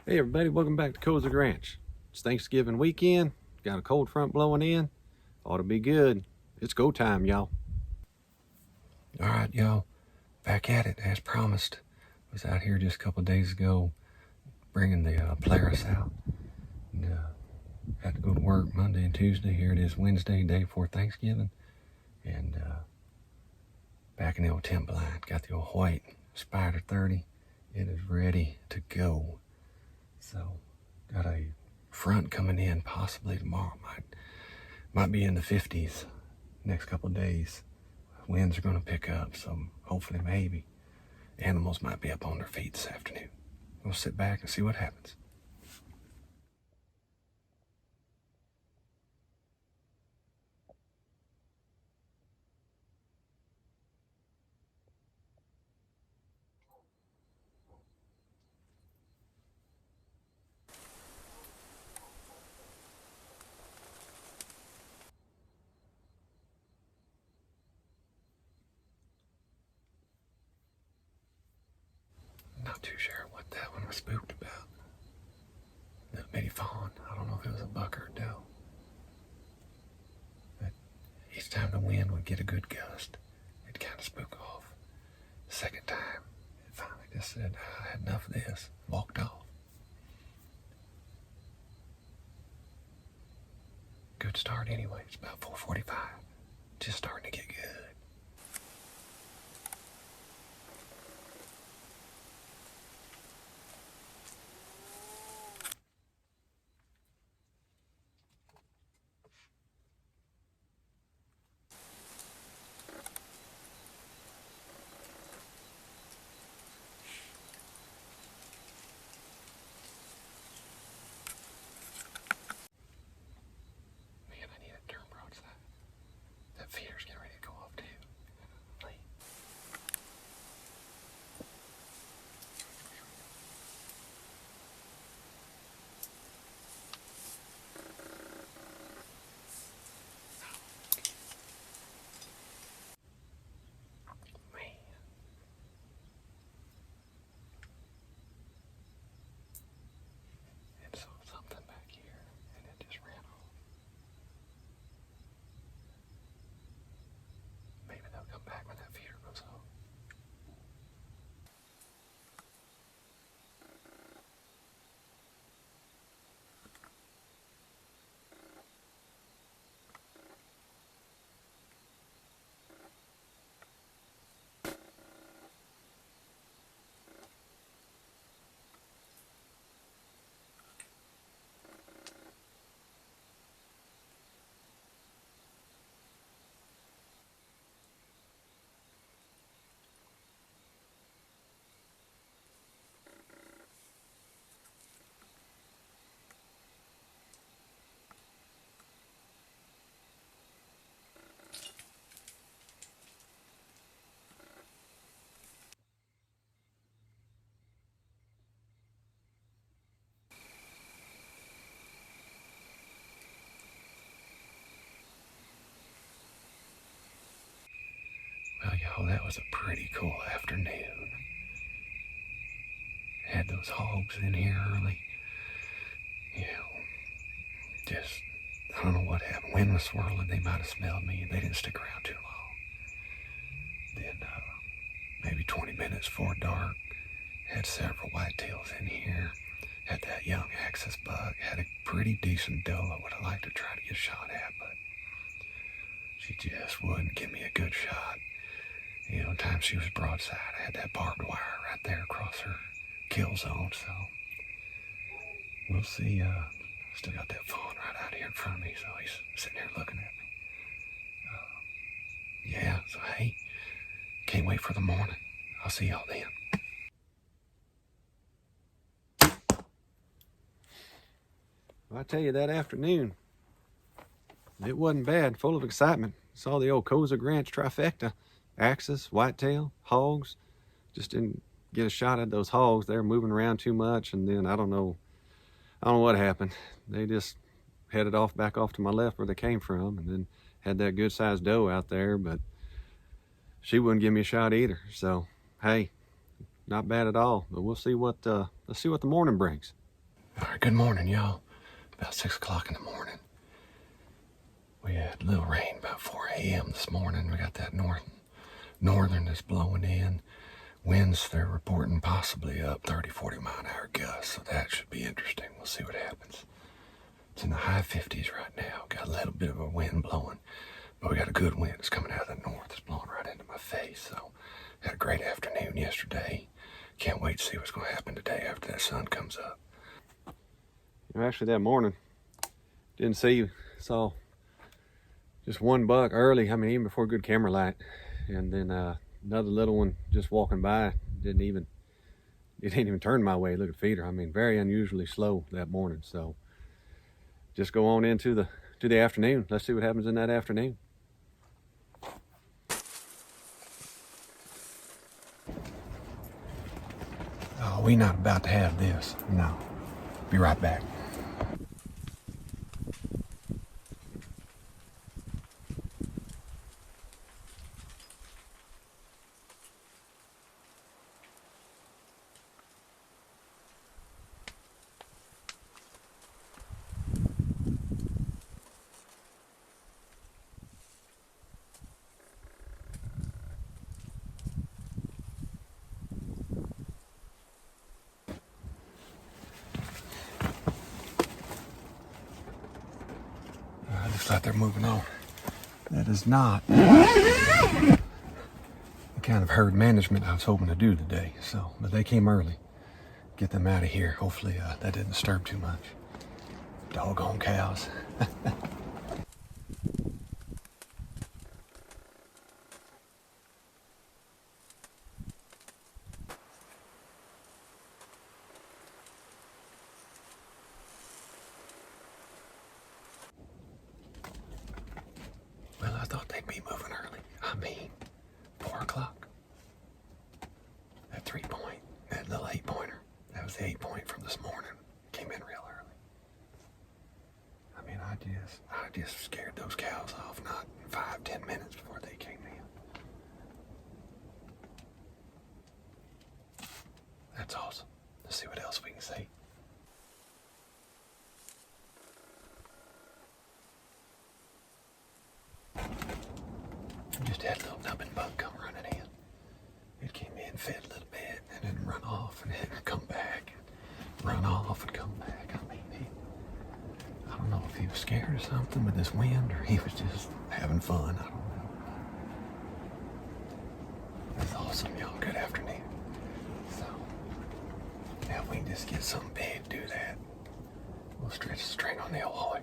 Hey everybody, welcome back to Kozik Ranch. It's Thanksgiving weekend, got a cold front blowing in. Ought to be good. It's go time, y'all. Alright, y'all, back at it as promised. Was out here just a couple of days ago bringing the Polaris out. And, had to go to work Monday and Tuesday. Here it is Wednesday, day before Thanksgiving. And back in the old tent blind, got the old Hoyt Spyder 30. It is ready to go. So, got a front coming in possibly tomorrow. Might be in the 50s next couple of days. Winds are going to pick up, so hopefully maybe animals might be up on their feet this afternoon. We'll sit back and see what happens. Not too sure what that one was spooked about. That bitty fawn. I don't know if it was a buck or a doe. But each time the wind would get a good gust, it'd kind of spook off. The second time, it finally just said, I had enough of this. Walked off. Good start anyway. It's about 4:45. Just starting to get good. Man, I need to turn broadside. That feeder's getting ready to go off too. Late. Man. It saw something back here and it just ran off. Maybe they'll come back when that feeder goes off. Well, y'all, that was a pretty cool afternoon. Had those hogs in here early. You know, just, I don't know what happened. Wind was swirling. They might have smelled me. They didn't stick around too long. Then, maybe 20 minutes before dark, had several whitetails in here. Had that young axis buck. Had a pretty decent doe I would have liked to try to get a shot at, but she just wouldn't give me a good shot. You know, times she was broadside, I had that barbed wire right there across her kill zone, so we'll see. Still got that fawn right out here in front of me, so he's sitting here looking at me. Yeah, so hey, can't wait for the morning. I'll see y'all then. Well, I tell you, that afternoon, it wasn't bad, full of excitement. Saw the old Kozik Ranch trifecta. Axis, whitetail, hogs. Just didn't get a shot at those hogs. They were moving around too much, and then I don't know what happened. They just headed back off to my left where they came from, and then had that good sized doe out there, but she wouldn't give me a shot either. So hey, not bad at all. But we'll see what let's see what the morning brings. All right, good morning, y'all. About 6 o'clock in the morning. We had a little rain about 4 a.m. this morning. We got that northern that's blowing in. Winds, they're reporting possibly up 30, 40 mile an hour gusts, so that should be interesting. We'll see what happens. It's in the high 50s right now. Got a little bit of a wind blowing, but we got a good wind. It's coming out of the north. It's blowing right into my face. So, had a great afternoon yesterday. Can't wait to see what's going to happen today after that sun comes up. Actually, that morning, didn't see you. Saw just one buck early. I mean, even before good camera light, and then another little one just walking by. Didn't even turn my way. Look at feeder. I mean, very unusually slow that morning. So, just go on into the afternoon. Let's see what happens in that afternoon. Oh, we not about to have this. No. Be right back. Looks like they're moving on. That is not the kind of herd management I was hoping to do today. So, but they came early. Get them out of here. Hopefully that didn't disturb too much. Doggone cows. Well, I thought they'd be moving early. I mean, 4 o'clock. That 3-point, that little 8-pointer. That was the 8-point from this morning. Came in real early. I mean, I just scared those cows off not 5-10 minutes before they came in. That's awesome. Let's see what else we can see. Just had a little nubbin bug come running in. It came in, fed a little bit, and then run off, and then come back, and run off and come back. I mean, I don't know if he was scared or something with this wind, or he was just having fun. I don't know. That's awesome, y'all. Good afternoon. So, now if we can just get something big to do that, we'll stretch the string on the old Hoyt.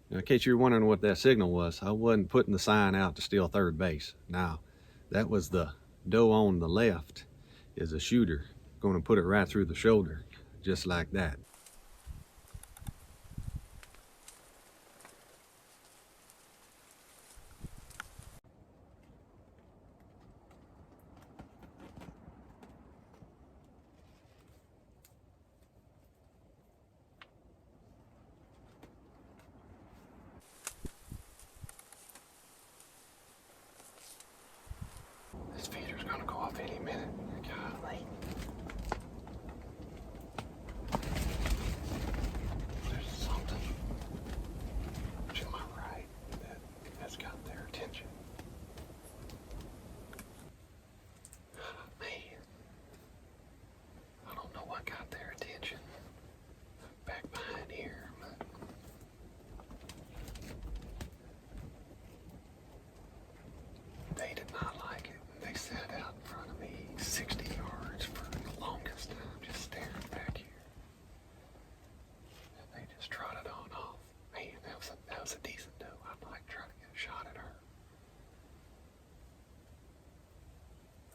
Now, in case you're wondering what that signal was, I wasn't putting the sign out to steal third base. Now, that was the doe on the left is a shooter. Going to put it right through the shoulder, just like that. This feeder's gonna go off any minute. Golly. There's something to my right that has got their attention. Man, I don't know what got their attention back behind here, but they did not like it. They sat out in front of me 60 yards for the longest time, just staring back here. And they just trotted on off. Man, that was a decent doe. I'd like to try to get a shot at her.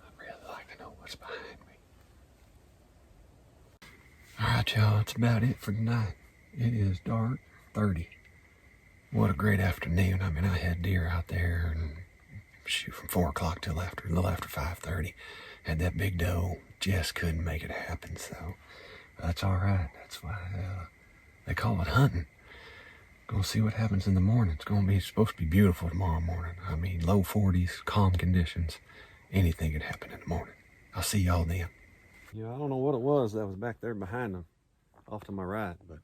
I'd really like to know what's behind me. Alright, y'all, that's about it for tonight. It is dark 30. What a great afternoon. I mean, I had deer out there and shoot from 4 o'clock till a little after 5:30. Had that big doe, just couldn't make it happen, so that's all right. That's why they call it hunting. Gonna see what happens in the morning. It's supposed to be beautiful tomorrow morning. I mean, low 40s, calm conditions. Anything could happen in the morning. I'll see y'all then. You know, I don't know what it was that was back there behind them, off to my right, but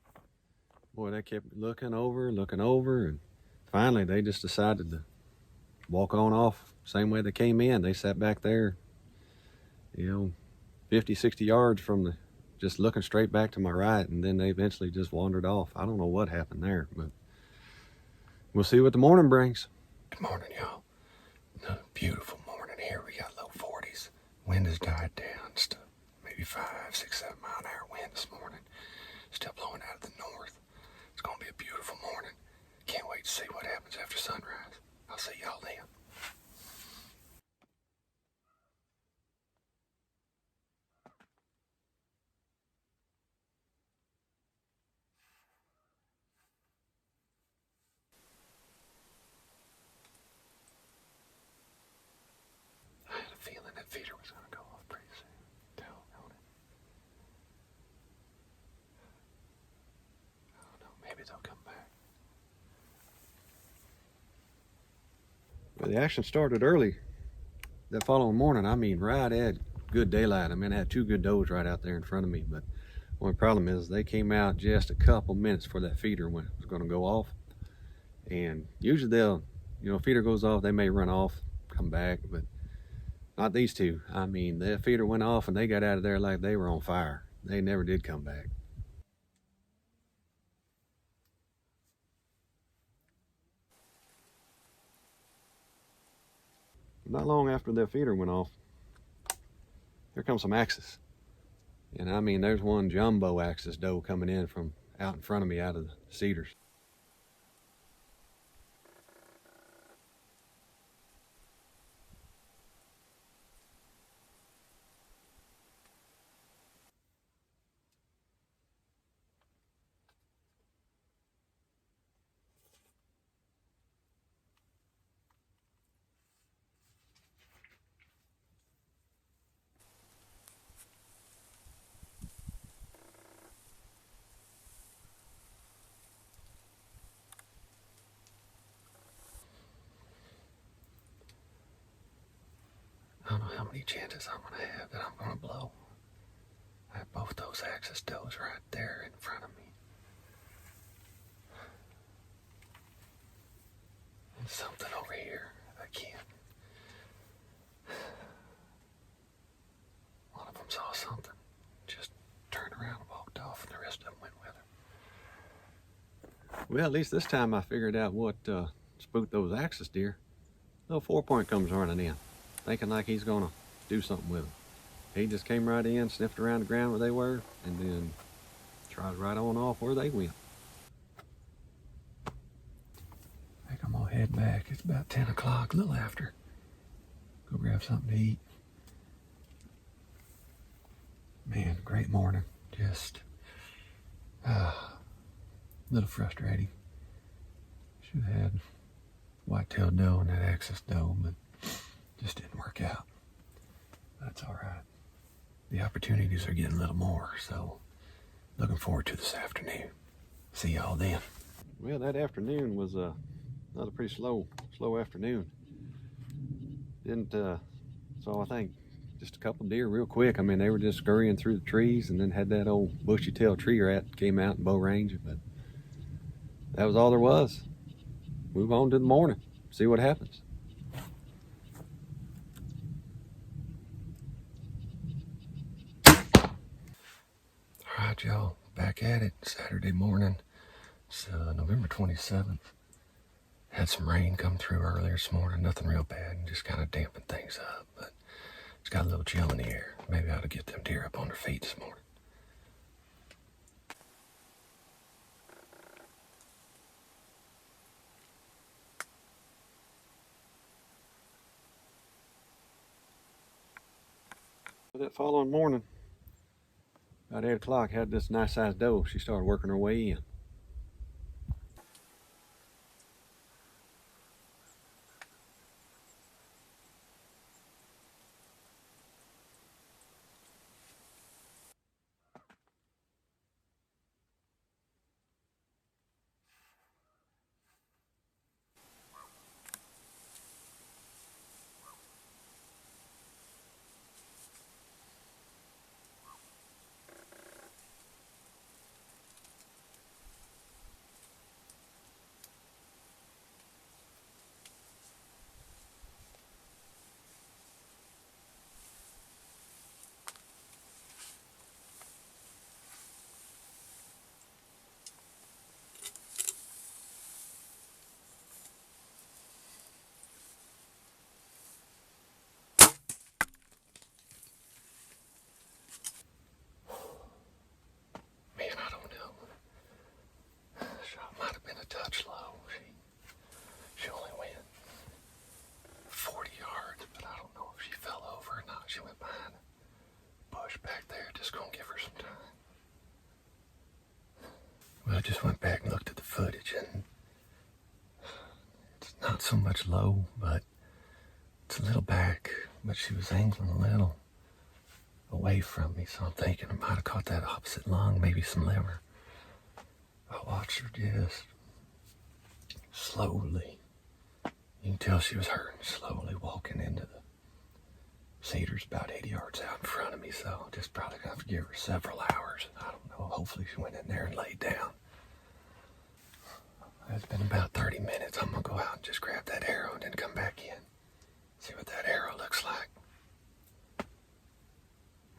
boy, they kept looking over, and finally they just decided to walk on off same way they came in. They sat back there, 50, 60 yards from just looking straight back to my right, and then they eventually just wandered off. I don't know what happened there, but we'll see what the morning brings. Good morning, y'all. Another beautiful morning here. We got low 40s. Wind has died down. Just maybe 5, 6, 7 mile an hour wind this morning. Still blowing out of the north. It's gonna be a beautiful morning. Can't wait to see what happens after sunrise. I'll see y'all then. I had a feeling that feeder was gonna go off pretty soon. Doggone it. I don't know, maybe they'll come back. Well, the action started early that following morning. I mean, right at good daylight. I mean, I had 2 good does right out there in front of me, but only problem is they came out just a couple minutes before that feeder was going to go off. And usually they'll, feeder goes off, they may run off, come back, but not these two. I mean, the feeder went off and they got out of there like they were on fire. They never did come back. Not long after the feeder went off, here comes some axes. And I mean, there's one jumbo axis doe coming in from out in front of me out of the cedars. I don't know how many chances I'm gonna have that I'm gonna blow. I have both those axis does right there in front of me. And something over here. I can't. One of them saw something. Just turned around and walked off, and the rest of them went with her. Well, at least this time I figured out what spooked those axis deer. Little 4-point comes running in, thinking like he's gonna do something with them. He just came right in, sniffed around the ground where they were, and then trotted right on off where they went. I think I'm gonna head back. It's about 10 o'clock, a little after. Go grab something to eat. Man, great morning. Just a little frustrating. Should have had white-tailed doe and that axis doe, but just didn't work out. That's all right. The opportunities are getting a little more, so looking forward to this afternoon. See y'all then. Well, that afternoon was another pretty slow afternoon. Didn't so I think just a couple deer real quick. I mean, they were just scurrying through the trees, and then had that old bushy-tailed tree rat came out in bow range, but that was all there was. Move on to the morning, see what happens. All right, y'all, back at it. Saturday morning. It's November 27th. Had some rain come through earlier this morning. Nothing real bad, just kind of dampened things up, but it's got a little chill in the air. Maybe I ought to get them deer up on their feet this morning. That following morning, about 8 o'clock, had this nice sized doe. She started working her way in. I just went back and looked at the footage, and it's not so much low, but it's a little back, but she was angling a little away from me, so I'm thinking I might have caught that opposite lung, maybe some liver. I watched her just slowly, you can tell she was hurting, slowly walking into the cedars about 80 yards out in front of me, so just probably gonna have to give her several hours. I don't know, hopefully she went in there and laid down. It's been about 30 minutes. I'm gonna go out and just grab that arrow and then come back in, see what that arrow looks like.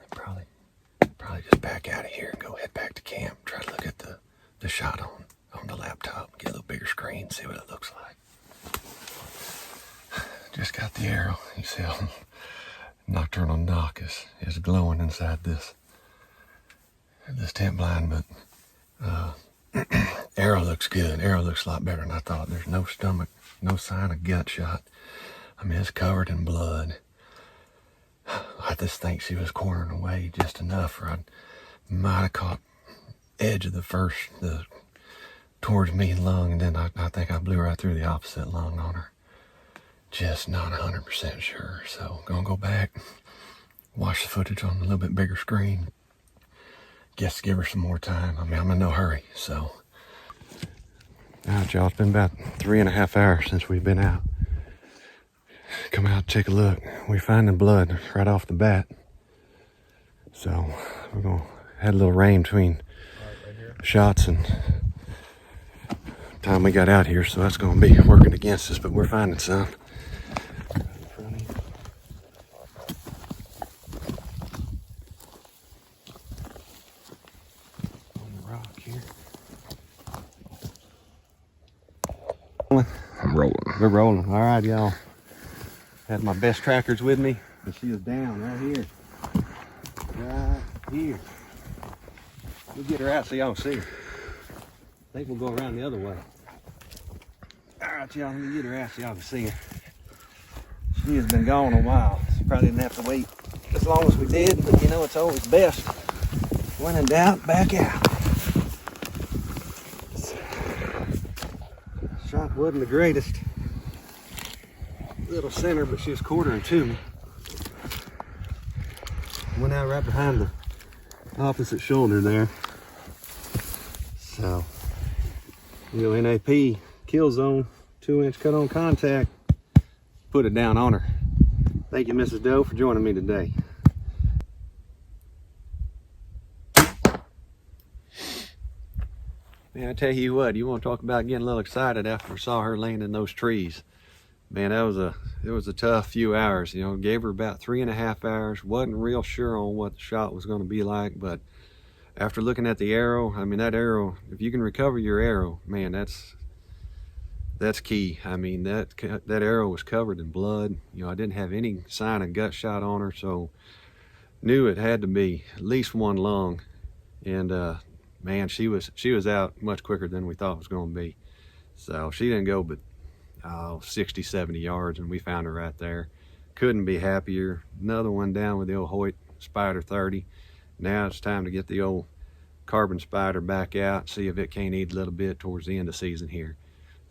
And probably just back out of here and go head back to camp, try to look at the shot on the laptop, get a little bigger screen, see what it looks like. Just got the arrow. You see how nocturnal knock is glowing inside this tent blind, but arrow looks good. Arrow looks a lot better than I thought. There's no stomach, no sign of gut shot. I mean, it's covered in blood. I just think she was cornering away just enough, or I might have caught edge of the towards me lung, and then I think I blew right through the opposite lung on her. Just not 100% sure, so gonna go back, watch the footage on a little bit bigger screen. Guess give her some more time. I mean, I'm in no hurry, so. All right, y'all, it's been about 3.5 hours since we've been out. Come out, take a look. We're finding blood right off the bat. So we're gonna had a little rain between shots and time we got out here, so that's gonna be working against us, but we're finding some. On the rock here. I'm rolling. We're rolling. All right, y'all. Had my best trackers with me, but she is down right here. Right here. We'll get her out so y'all see her. I think we'll go around the other way. All right, y'all, let me get her out so y'all can see her. She has been gone a while. So probably didn't have to wait as long as we did, but you know, it's always best. When in doubt, back out. Shot wasn't the greatest. Little center, but she was quartering to me. Went out right behind the opposite shoulder there. So, NAP, Killzone, 2-inch cut on contact. Put it down on her. Thank you, Mrs. Doe, for joining me today. Man, I tell you what, you want to talk about getting a little excited after we saw her laying in those trees. Man, it was a tough few hours. You know, gave her about 3.5 hours. Wasn't real sure on what the shot was going to be like, but after looking at the arrow, I mean, that arrow, if you can recover your arrow, man, that's key. I mean, that arrow was covered in blood. You know, I didn't have any sign of gut shot on her, so knew it had to be at least one lung. And man, she was out much quicker than we thought it was going to be. So she didn't go but 60, 70 yards, and we found her right there. Couldn't be happier. Another one down with the old Hoyt Spyder 30. Now it's time to get the old carbon Spyder back out, see if it can't eat a little bit towards the end of the season here.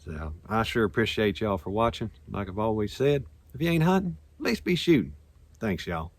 So I sure appreciate y'all for watching. Like I've always said, if you ain't hunting, at least be shooting. Thanks, y'all.